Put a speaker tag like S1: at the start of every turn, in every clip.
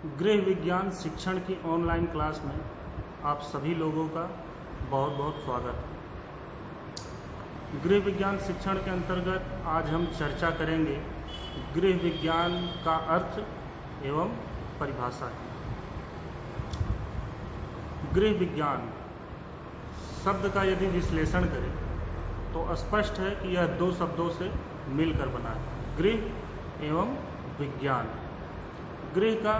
S1: गृह विज्ञान शिक्षण की ऑनलाइन क्लास में आप सभी लोगों का बहुत बहुत स्वागत है। गृह विज्ञान शिक्षण के अंतर्गत आज हम चर्चा करेंगे गृह विज्ञान का अर्थ एवं परिभाषा की। गृह विज्ञान शब्द का यदि विश्लेषण करें तो स्पष्ट है कि यह दो शब्दों से मिलकर बना है, गृह एवं विज्ञान। गृह का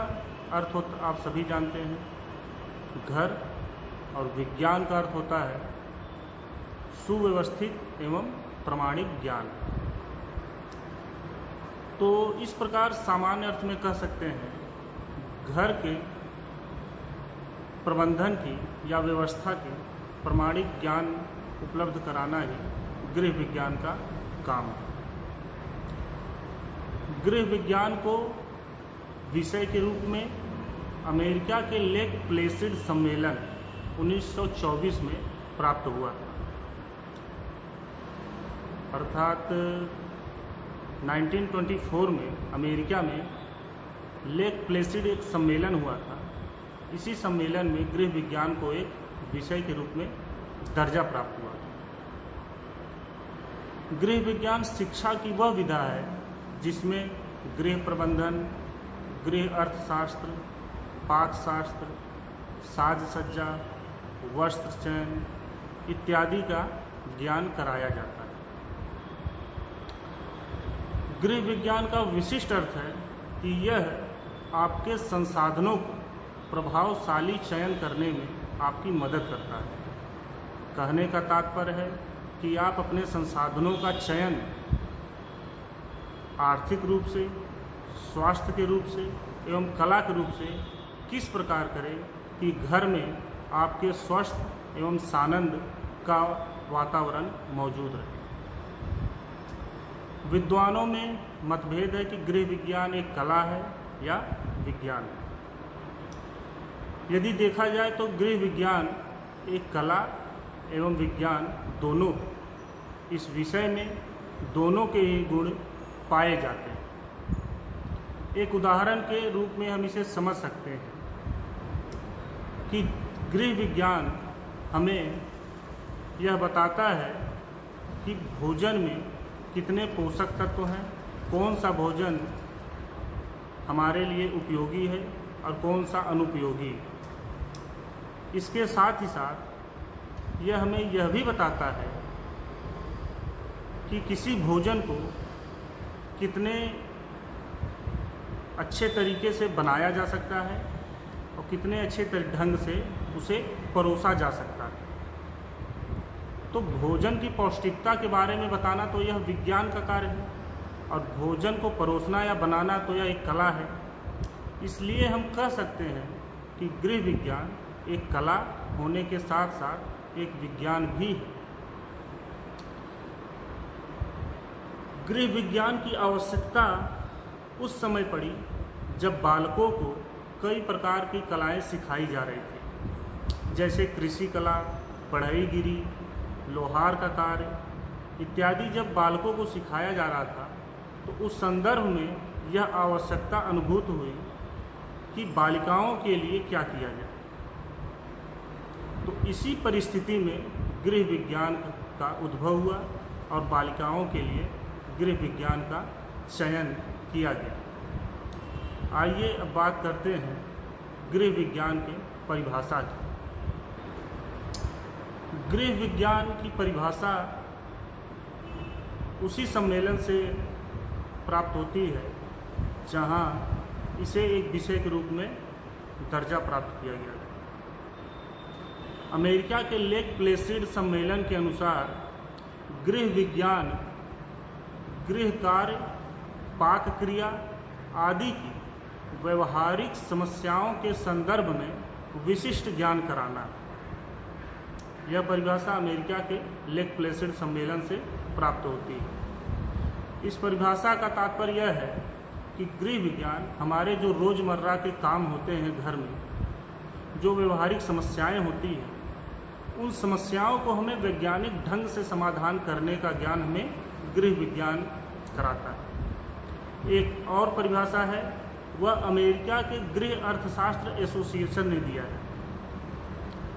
S1: अर्थ होता आप सभी जानते हैं घर, और विज्ञान का अर्थ होता है सुव्यवस्थित एवं प्रमाणिक ज्ञान। तो इस प्रकार सामान्य अर्थ में कह सकते हैं घर के प्रबंधन की या व्यवस्था के प्रमाणिक ज्ञान उपलब्ध कराना ही गृह विज्ञान का काम है। गृह विज्ञान को विषय के रूप में अमेरिका के लेक प्लेसिड सम्मेलन 1924 में प्राप्त हुआ था। अर्थात 1924 में अमेरिका में लेक प्लेसिड एक सम्मेलन हुआ था। इसी सम्मेलन में गृह विज्ञान को एक विषय के रूप में दर्जा प्राप्त हुआ था। गृह विज्ञान शिक्षा की वह विधा है जिसमें गृह प्रबंधन, गृह अर्थशास्त्र, पाकशास्त्र, साज सज्जा, वस्त्र चयन इत्यादि का ज्ञान कराया जाता है। गृह विज्ञान का विशिष्ट अर्थ है कि यह आपके संसाधनों को प्रभावशाली चयन करने में आपकी मदद करता है। कहने का तात्पर्य है कि आप अपने संसाधनों का चयन आर्थिक रूप से, स्वास्थ्य के रूप से एवं कला के रूप से किस प्रकार करें कि घर में आपके स्वस्थ एवं सानंद का वातावरण मौजूद रहे। विद्वानों में मतभेद है कि गृह विज्ञान एक कला है या विज्ञान है। यदि देखा जाए तो गृह विज्ञान एक कला एवं विज्ञान दोनों, इस विषय में दोनों के ही गुण पाए जाते हैं। एक उदाहरण के रूप में हम इसे समझ सकते हैं कि गृह विज्ञान हमें यह बताता है कि भोजन में कितने पोषक तत्व हैं, कौन सा भोजन हमारे लिए उपयोगी है और कौन सा अनुपयोगी है। इसके साथ ही साथ यह हमें यह भी बताता है कि किसी भोजन को कितने अच्छे तरीके से बनाया जा सकता है और कितने अच्छे ढंग से उसे परोसा जा सकता है। तो भोजन की पौष्टिकता के बारे में बताना तो यह विज्ञान का कार्य है, और भोजन को परोसना या बनाना तो यह एक कला है। इसलिए हम कह सकते हैं कि गृह विज्ञान एक कला होने के साथ साथ एक विज्ञान भी है। गृह विज्ञान की आवश्यकता उस समय पड़ी जब बालकों को कई प्रकार की कलाएं सिखाई जा रही थी, जैसे कृषि कला, बढ़ईगिरी, लोहार का कार्य इत्यादि। जब बालकों को सिखाया जा रहा था तो उस संदर्भ में यह आवश्यकता अनुभूत हुई कि बालिकाओं के लिए क्या किया जाए। तो इसी परिस्थिति में गृह विज्ञान का उद्भव हुआ और बालिकाओं के लिए गृह विज्ञान का चयन किया गया। आइए अब बात करते हैं गृह विज्ञान के परिभाषा की। गृह विज्ञान की परिभाषा उसी सम्मेलन से प्राप्त होती है जहां इसे एक विषय के रूप में दर्जा प्राप्त किया गया है। अमेरिका के लेक प्लेसिड सम्मेलन के अनुसार गृह विज्ञान गृह कार्य, पाक क्रिया आदि की व्यवहारिक समस्याओं के संदर्भ में विशिष्ट ज्ञान कराना है। यह परिभाषा अमेरिका के लेक प्लेसिड सम्मेलन से प्राप्त होती है। इस परिभाषा का तात्पर्य यह है कि गृह विज्ञान हमारे जो रोज़मर्रा के काम होते हैं घर में, जो व्यवहारिक समस्याएं होती हैं, उन समस्याओं को हमें वैज्ञानिक ढंग से समाधान करने का ज्ञान हमें गृह विज्ञान कराता है। एक और परिभाषा है वह अमेरिका के गृह अर्थशास्त्र एसोसिएशन ने दिया है।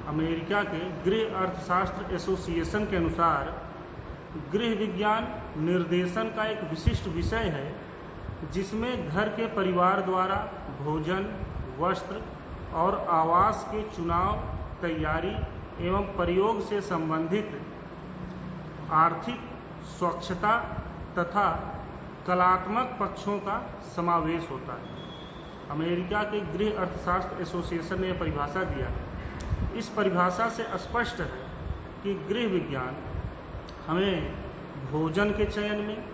S1: अमेरिका के गृह अर्थशास्त्र एसोसिएशन के अनुसार गृह विज्ञान निर्देशन का एक विशिष्ट विषय है जिसमें घर के परिवार द्वारा भोजन, वस्त्र और आवास के चुनाव, तैयारी एवं प्रयोग से संबंधित आर्थिक, स्वच्छता तथा कलात्मक पक्षों का समावेश होता है। अमेरिका के गृह अर्थशास्त्र एसोसिएशन ने यह परिभाषा दिया है। इस परिभाषा से स्पष्ट है कि गृह विज्ञान हमें भोजन के चयन में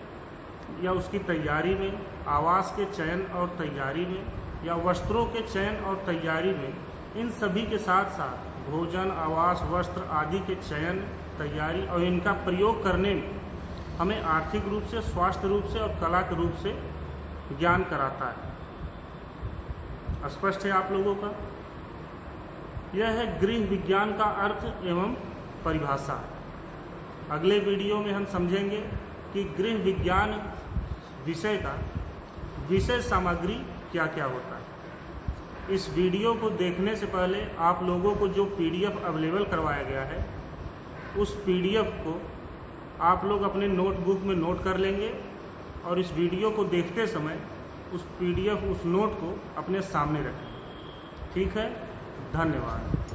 S1: या उसकी तैयारी में, आवास के चयन और तैयारी में या वस्त्रों के चयन और तैयारी में, इन सभी के साथ साथ भोजन, आवास, वस्त्र आदि के चयन, तैयारी और इनका प्रयोग करने में हमें आर्थिक रूप से, स्वास्थ्य रूप से और कला के रूप से ज्ञान कराता है। स्पष्ट है आप लोगों का? यह है गृह विज्ञान का अर्थ एवं परिभाषा। अगले वीडियो में हम समझेंगे कि गृह विज्ञान विषय का विषय सामग्री क्या क्या होता है। इस वीडियो को देखने से पहले आप लोगों को जो PDF अवेलेबल करवाया गया है, उस PDF को आप लोग अपने नोटबुक में नोट कर लेंगे और इस वीडियो को देखते समय उस PDF, उस नोट को अपने सामने रखें। ठीक है? धन्यवाद।